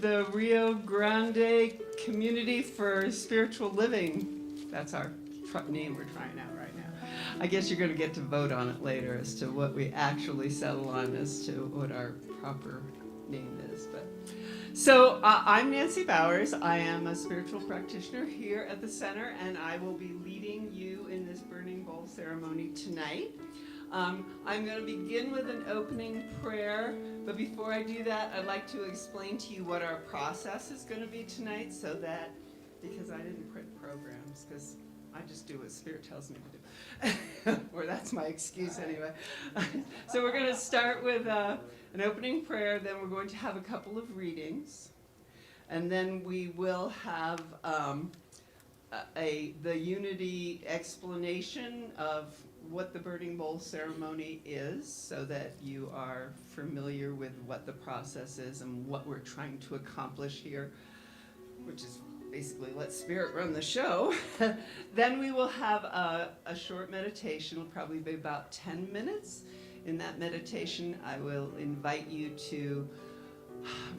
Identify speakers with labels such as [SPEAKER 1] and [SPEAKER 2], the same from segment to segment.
[SPEAKER 1] the Rio Grande Community for Spiritual Living. That's our name we're trying out right now. I guess you're going to get to vote on it later as to what we actually settle on as to what our proper name is. So I'm Nancy Bowers. I am a spiritual practitioner here at the center, and I will be leading you in this burning bowl ceremony tonight. I'm going to begin with an opening prayer, but before I do that, I'd like to explain to you what our process is going to be tonight, so that, because I didn't print programs, because I just do what Spirit tells me to do. Or that's my excuse anyway. So we're going to start with an opening prayer, then we're going to have a couple of readings, and then we will have the unity explanation of what the burning bowl ceremony is, so that you are familiar with what the process is and what we're trying to accomplish here, which is basically let Spirit run the show. Then we will have a short meditation. It'll probably be about 10 minutes. In that meditation, I will invite you to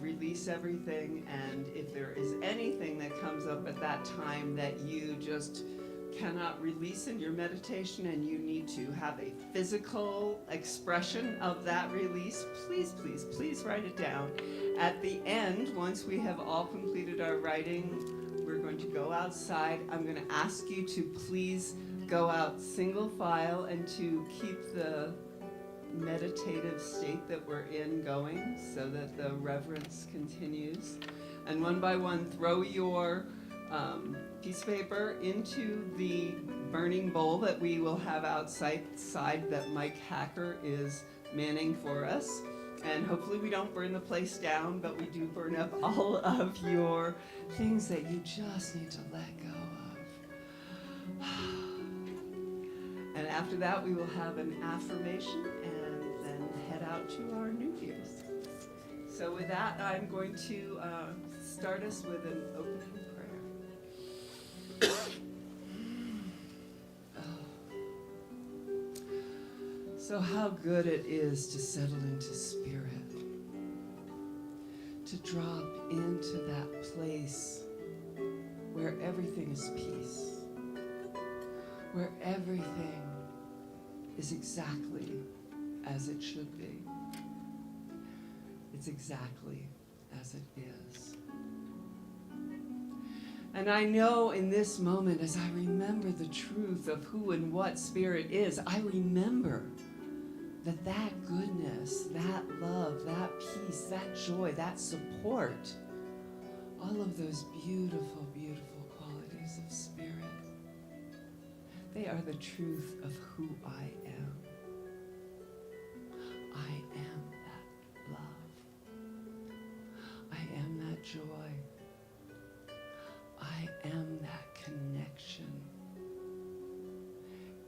[SPEAKER 1] release everything, and if there is anything that comes up at that time that you just cannot release in your meditation and you need to have a physical expression of that release, please write it down. At the end, once we have all completed our writing, we're going to go outside. I'm going to ask you to please go out single file and to keep the meditative state that we're in going, so that the reverence continues. And one by one, throw your piece of paper into the burning bowl that we will have outside that Mike Hacker is manning for us. And hopefully we don't burn the place down, but we do burn up all of your things that you just need to let go of. And after that, we will have an affirmation and then head out to our New Year's. So with that, I'm going to start us with an opening prayer. So how good it is to settle into Spirit, to drop into that place where everything is peace, where everything is exactly as it should be. It's exactly as it is. And I know in this moment, as I remember the truth of who and what Spirit is, I remember that goodness, that love, that peace, that joy, that support, all of those beautiful, beautiful qualities of Spirit, they are the truth of who I am. I am that love. I am that joy. I am that connection.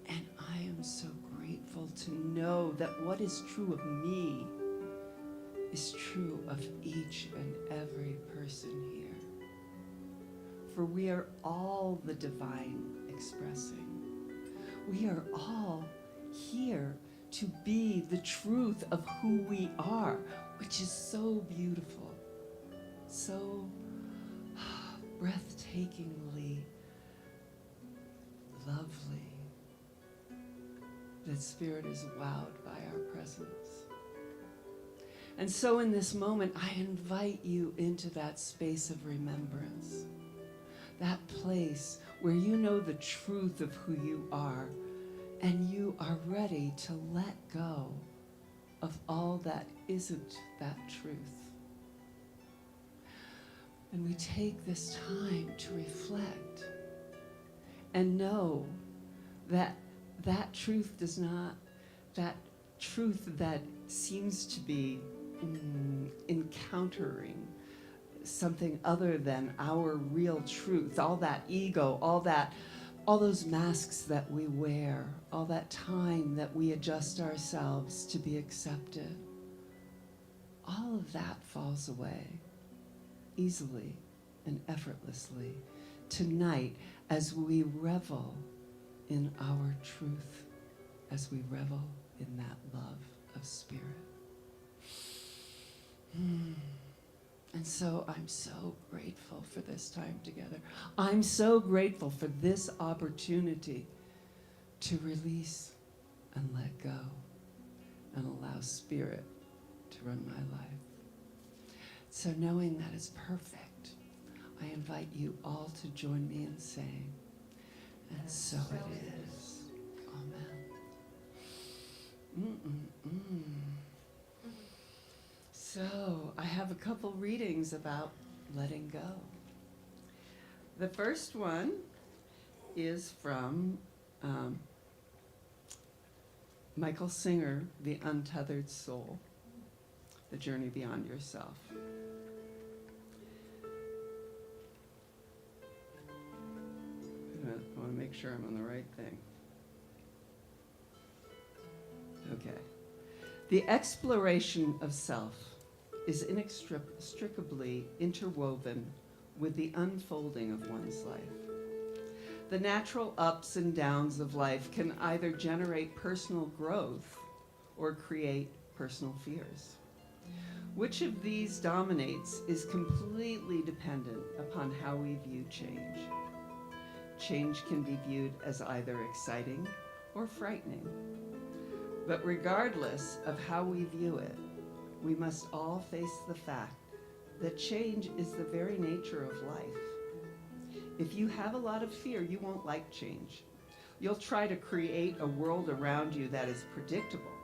[SPEAKER 1] And I am so grateful to know that what is true of me is true of each and every person here. For we are all the divine expressing. We are all here to be the truth of who we are, which is so beautiful, so breathtakingly lovely, that Spirit is wowed by our presence. And so in this moment, I invite you into that space of remembrance, that place where you know the truth of who you are, and you are ready to let go of all that isn't that truth. And we take this time to reflect and know that that truth does not, that truth that seems to be encountering something other than our real truth, all that ego, all those masks that we wear, all that time that we adjust ourselves to be accepted, all of that falls away easily and effortlessly tonight as we revel in our truth, as we revel in that love of Spirit. And so I'm so grateful for this time together. I'm so grateful for this opportunity to release and let go and allow Spirit to run my life. So knowing that is perfect, I invite you all to join me in saying, and so it is. Amen. So I have a couple readings about letting go. The first one is from Michael Singer, The Untethered Soul, The Journey Beyond Yourself. I want to make sure I'm on the right thing. Okay. The exploration of self is inextricably interwoven with the unfolding of one's life. The natural ups and downs of life can either generate personal growth or create personal fears. Which of these dominates is completely dependent upon how we view change. Change can be viewed as either exciting or frightening. But regardless of how we view it, we must all face the fact that change is the very nature of life. If you have a lot of fear, you won't like change. You'll try to create a world around you that is predictable,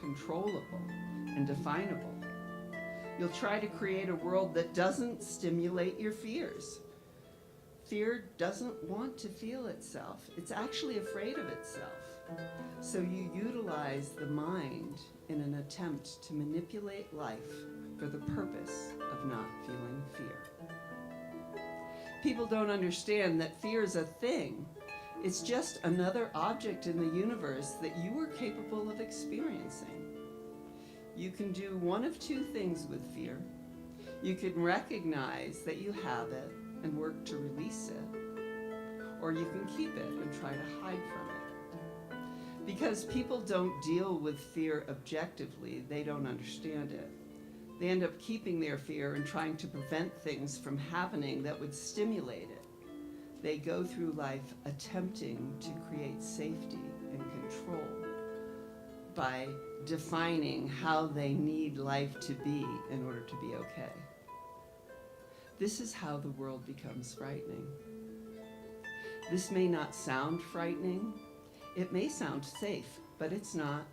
[SPEAKER 1] controllable, and definable. You'll try to create a world that doesn't stimulate your fears. Fear doesn't want to feel itself. It's actually afraid of itself. So you utilize the mind in an attempt to manipulate life for the purpose of not feeling fear. People don't understand that fear is a thing. It's just another object in the universe that you are capable of experiencing. You can do one of two things with fear. You can recognize that you have it and work to release it, or you can keep it and try to hide from it. Because people don't deal with fear objectively, they don't understand it. They end up keeping their fear and trying to prevent things from happening that would stimulate it. They go through life attempting to create safety and control by defining how they need life to be in order to be okay. This is how the world becomes frightening. This may not sound frightening. It may sound safe, but it's not.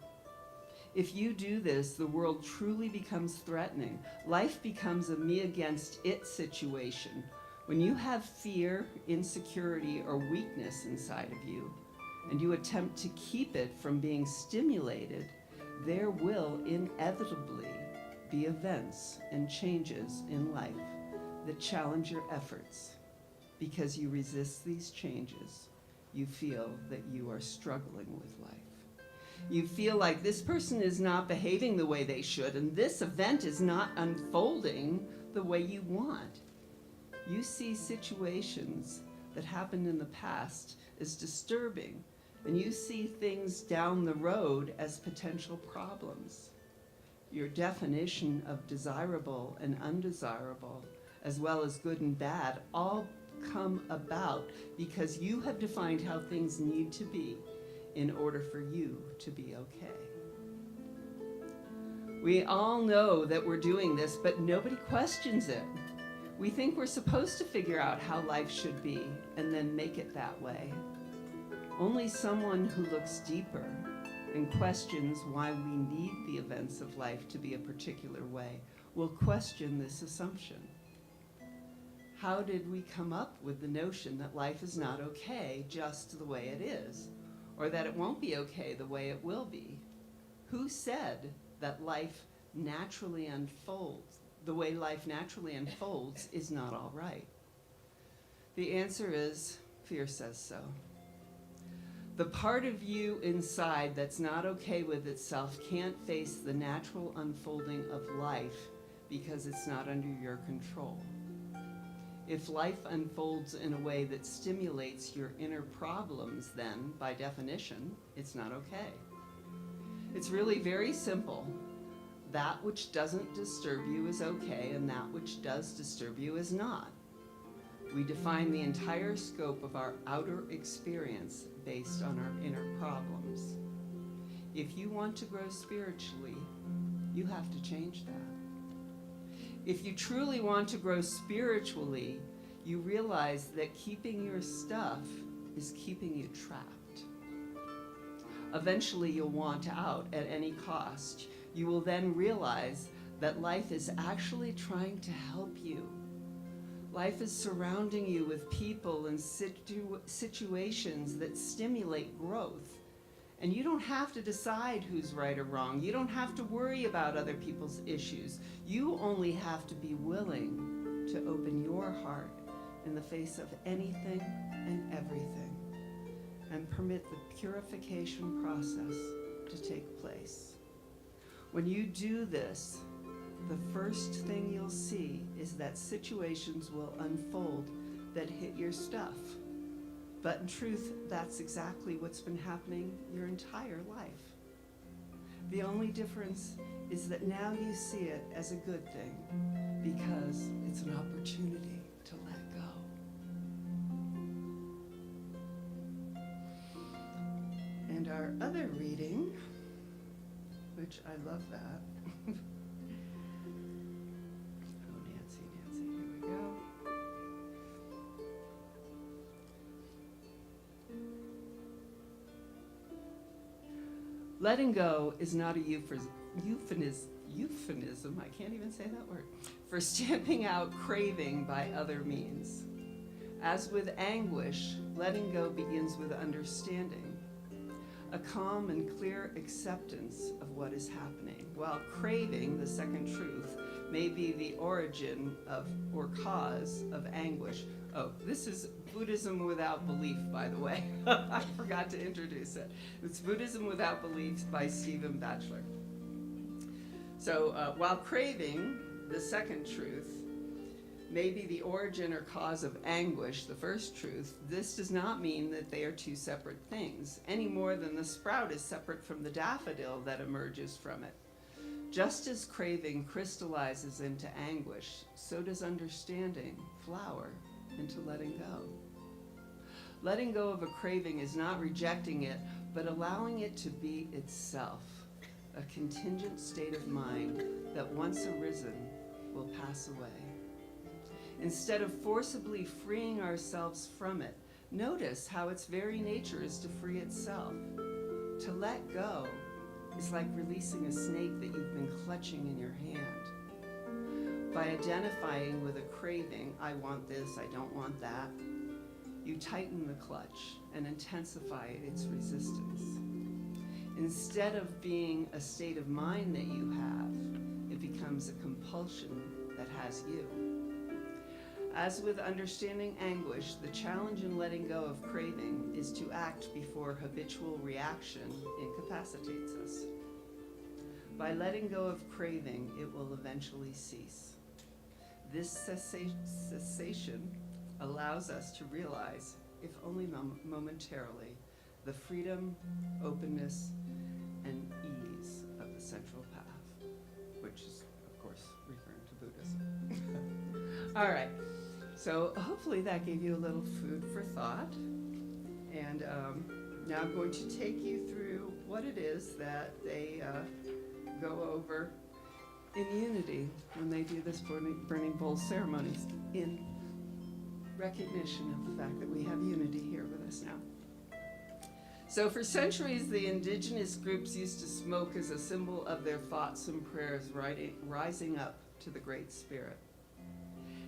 [SPEAKER 1] If you do this, the world truly becomes threatening. Life becomes a me against it situation. When you have fear, insecurity, or weakness inside of you, and you attempt to keep it from being stimulated, there will inevitably be events and changes in life that challenge your efforts. Because you resist these changes, you feel that you are struggling with life. You feel like this person is not behaving the way they should, and this event is not unfolding the way you want. You see situations that happened in the past as disturbing, and you see things down the road as potential problems. Your definition of desirable and undesirable, as well as good and bad, all come about because you have defined how things need to be in order for you to be okay. We all know that we're doing this, but nobody questions it. We think we're supposed to figure out how life should be and then make it that way. Only someone who looks deeper and questions why we need the events of life to be a particular way will question this assumption. How did we come up with the notion that life is not okay just the way it is, or that it won't be okay the way it will be? Who said that life naturally unfolds, the way life naturally unfolds is not all right? The answer is, fear says so. The part of you inside that's not okay with itself can't face the natural unfolding of life because it's not under your control. If life unfolds in a way that stimulates your inner problems, then, by definition, it's not okay. It's really very simple. That which doesn't disturb you is okay, and that which does disturb you is not. We define the entire scope of our outer experience based on our inner problems. If you want to grow spiritually, you have to change that. If you truly want to grow spiritually, you realize that keeping your stuff is keeping you trapped. Eventually, you'll want out at any cost. You will then realize that life is actually trying to help you. Life is surrounding you with people and situations that stimulate growth. And you don't have to decide who's right or wrong. You don't have to worry about other people's issues. You only have to be willing to open your heart in the face of anything and everything and permit the purification process to take place. When you do this, the first thing you'll see is that situations will unfold that hit your stuff. But in truth, that's exactly what's been happening your entire life. The only difference is that now you see it as a good thing because it's an opportunity to let go. And our other reading, which I love that. Nancy, here we go. Letting go is not a euphemism, I can't even say that word, for stamping out craving by other means. As with anguish, letting go begins with understanding, a calm and clear acceptance of what is happening, while craving, the second truth, may be the origin of or cause of anguish. Oh, this is Buddhism Without Belief, by the way. I forgot to introduce it. It's Buddhism Without Belief by Stephen Batchelor. So while craving, the second truth, may be the origin or cause of anguish, the first truth, this does not mean that they are two separate things, any more than the sprout is separate from the daffodil that emerges from it. Just as craving crystallizes into anguish, so does understanding flower into letting go. Letting go of a craving is not rejecting it, but allowing it to be itself, a contingent state of mind that once arisen will pass away. Instead of forcibly freeing ourselves from it, notice how its very nature is to free itself. To let go is like releasing a snake that you've been clutching in your hand. By identifying with a craving, I want this, I don't want that, you tighten the clutch and intensify its resistance. Instead of being a state of mind that you have, it becomes a compulsion that has you. As with understanding anguish, the challenge in letting go of craving is to act before habitual reaction incapacitates us. By letting go of craving, it will eventually cease. This cessation allows us to realize, if only momentarily, the freedom, openness, and ease of the central path, which is, of course, referring to Buddhism. All right. So hopefully that gave you a little food for thought. And now I'm going to take you through what it is that they go over in unity when they do this burning bowl ceremonies, in recognition of the fact that we have unity here with us now. So for centuries, the indigenous groups used to smoke as a symbol of their thoughts and prayers rising up to the Great Spirit.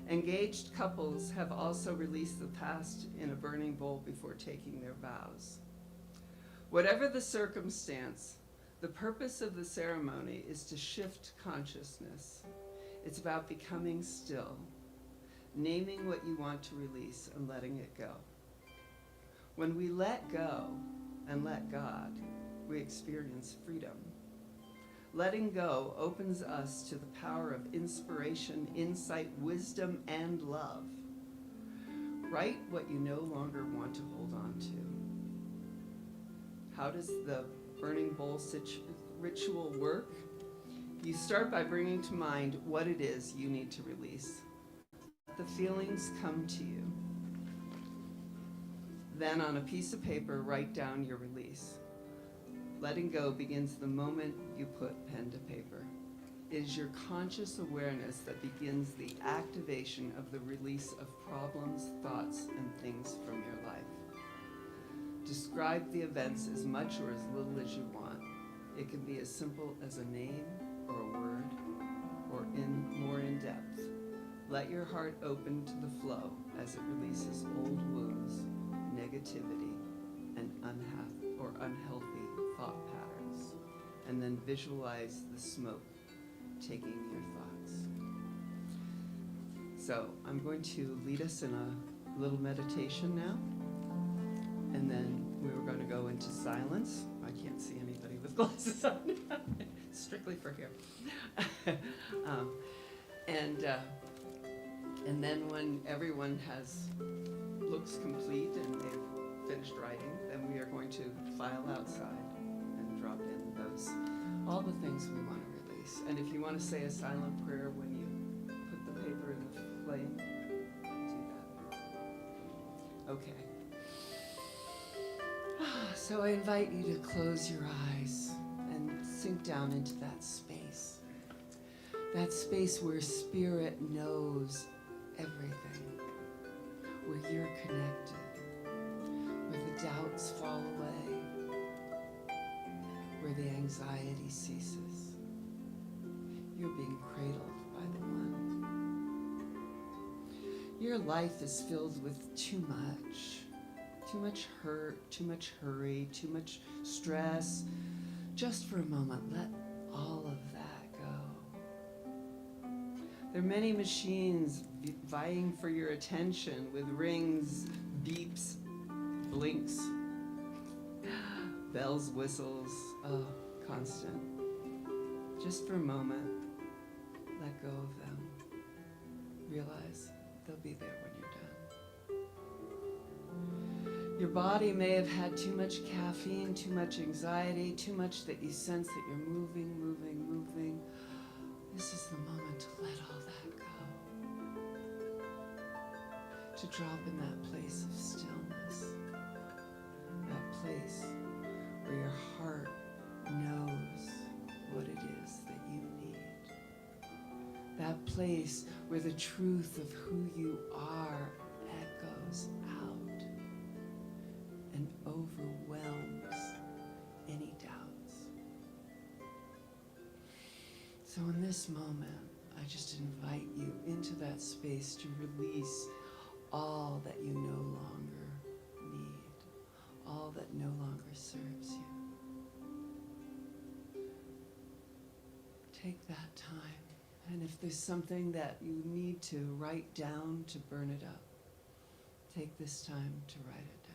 [SPEAKER 1] Engaged couples have also released the past in a burning bowl before taking their vows. Whatever the circumstance, the purpose of the ceremony is to shift consciousness. It's about becoming still, naming what you want to release and letting it go. When we let go and let God, we experience freedom. Letting go opens us to the power of inspiration, insight, wisdom, and love. Write what you no longer want to hold on to. How does the burning bowl ritual work? You start by bringing to mind what it is you need to release. The feelings come to you. Then on a piece of paper, write down your release. Letting go begins the moment you put pen to paper. It is your conscious awareness that begins the activation of the release of problems, thoughts, and things from your life. Describe the events as much or as little as you want. It can be as simple as a name or a word, or more in depth. Let your heart open to the flow as it releases old wounds, negativity, and unhealthy thought patterns. And then visualize the smoke taking your thoughts. So I'm going to lead us in a little meditation now, and then we were going to go into silence. I can't see anybody with glasses on. Strictly for here. And then when everyone looks complete and they've finished writing, then we are going to file outside and drop in all the things we want to release. And if you want to say a silent prayer when you put the paper in the flame, do that. Okay. So I invite you to close your eyes and sink down into that space. That space where spirit knows everything, where you're connected, where the doubts fall away, where the anxiety ceases. You're being cradled by the One. Your life is filled with too much hurt, too much hurry, too much stress. Just for a moment, let all of that go. There are many machines vying for your attention with rings, beeps, blinks, bells, whistles, constant. Just for a moment, let go of them. Realize they'll be there when you're done. Your body may have had too much caffeine, too much anxiety, too much that you sense that you're moving. This is the moment to let all that go. To drop in that place of stillness. That place where your heart knows what it is that you need. That place where the truth of who you are echoes out and overwhelms any doubts. So in this moment, I just invite you into that space to release all that you no longer need, all that no longer serves you. Take that time, and if there's something that you need to write down to burn it up, take this time to write it down.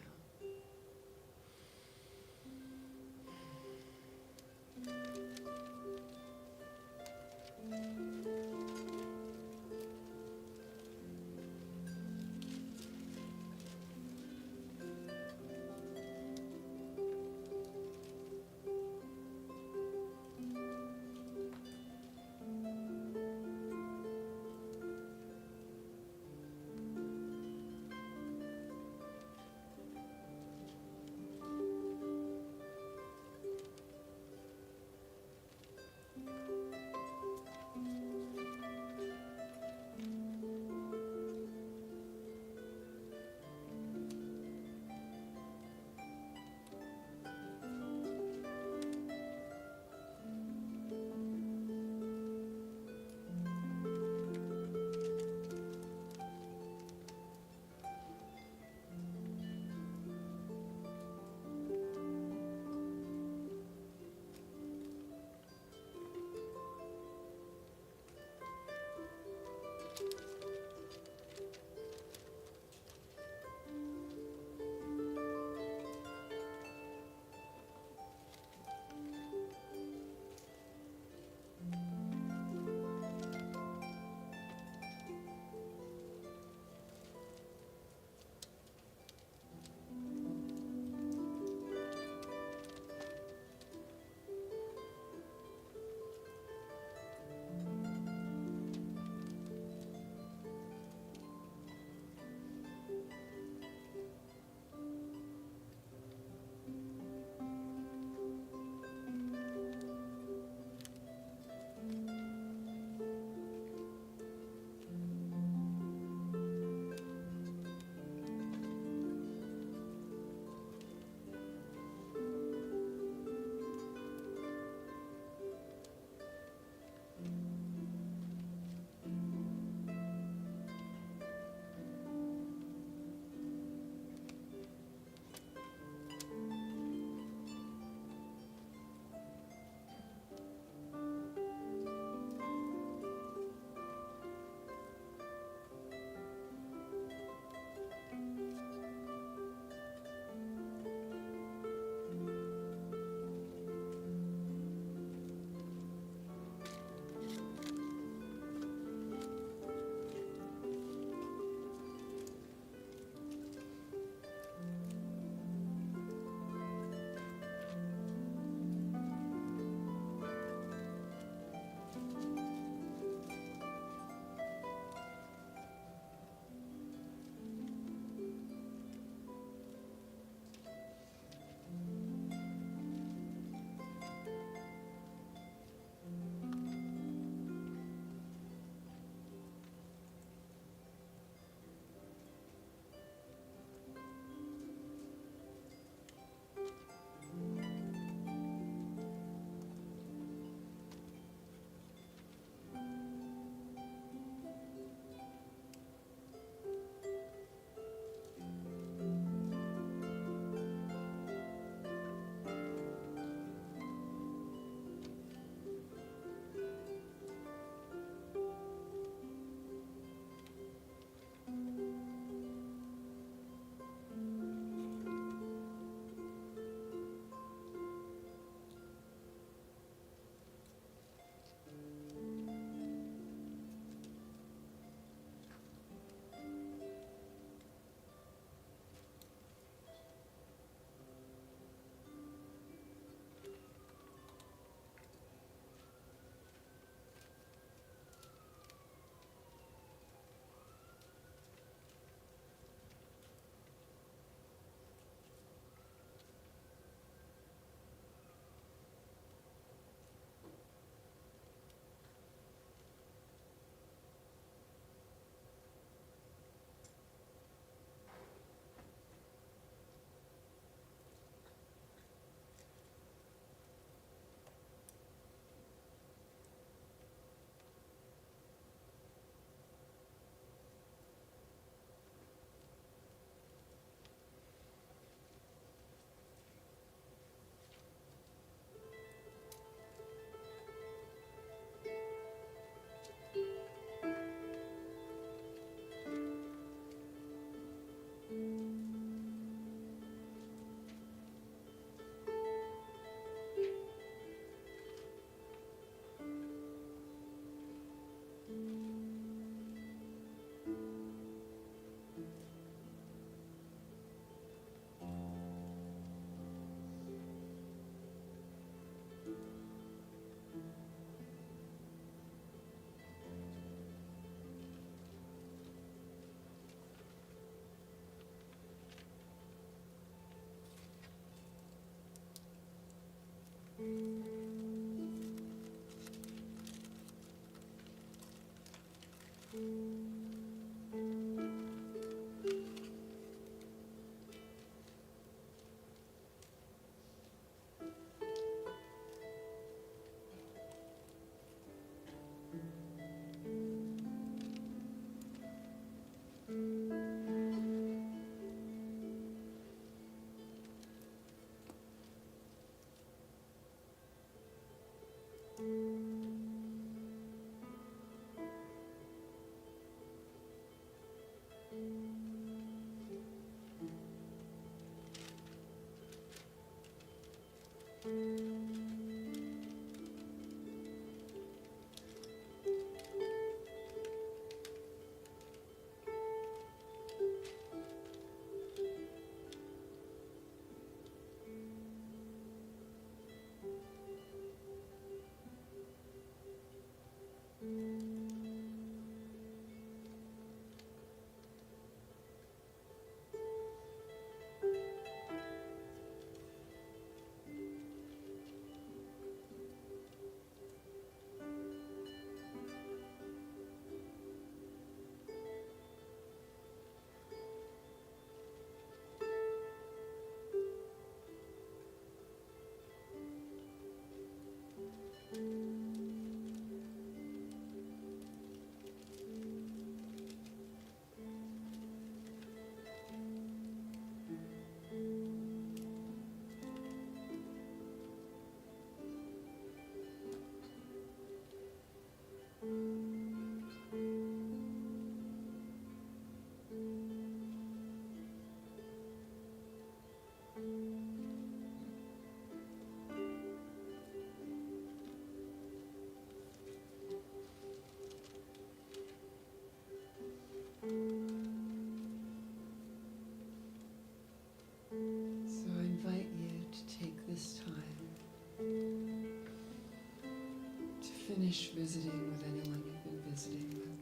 [SPEAKER 1] finish visiting with anyone you've been visiting with.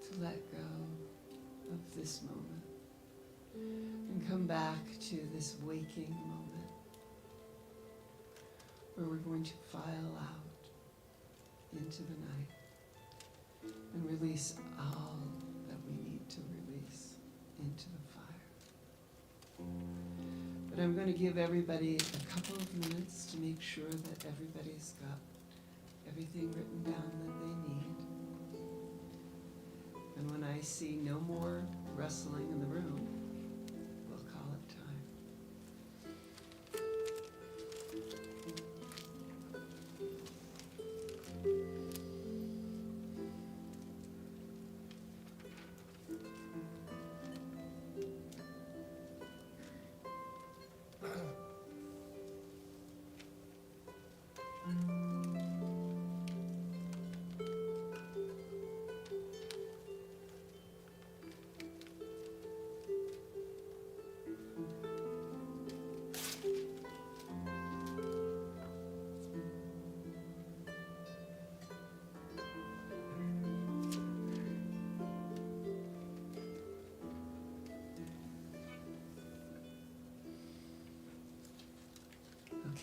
[SPEAKER 1] To let go of this moment and come back to this waking moment where we're going to file out into the night and release all that we need to release into the fire. But I'm going to give everybody a couple of minutes to make sure that everybody's got everything written down that they need. And when I see no more wrestling in the room, we'll call it time.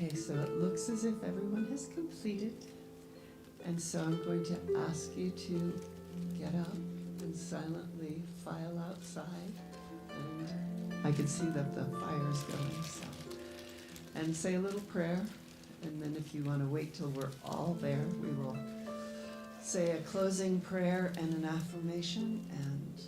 [SPEAKER 1] Okay, so it looks as if everyone has completed. And so I'm going to ask you to get up and silently file outside. And I can see that the fire is going, so. And say a little prayer. And then if you want to wait till we're all there, we will say a closing prayer and an affirmation and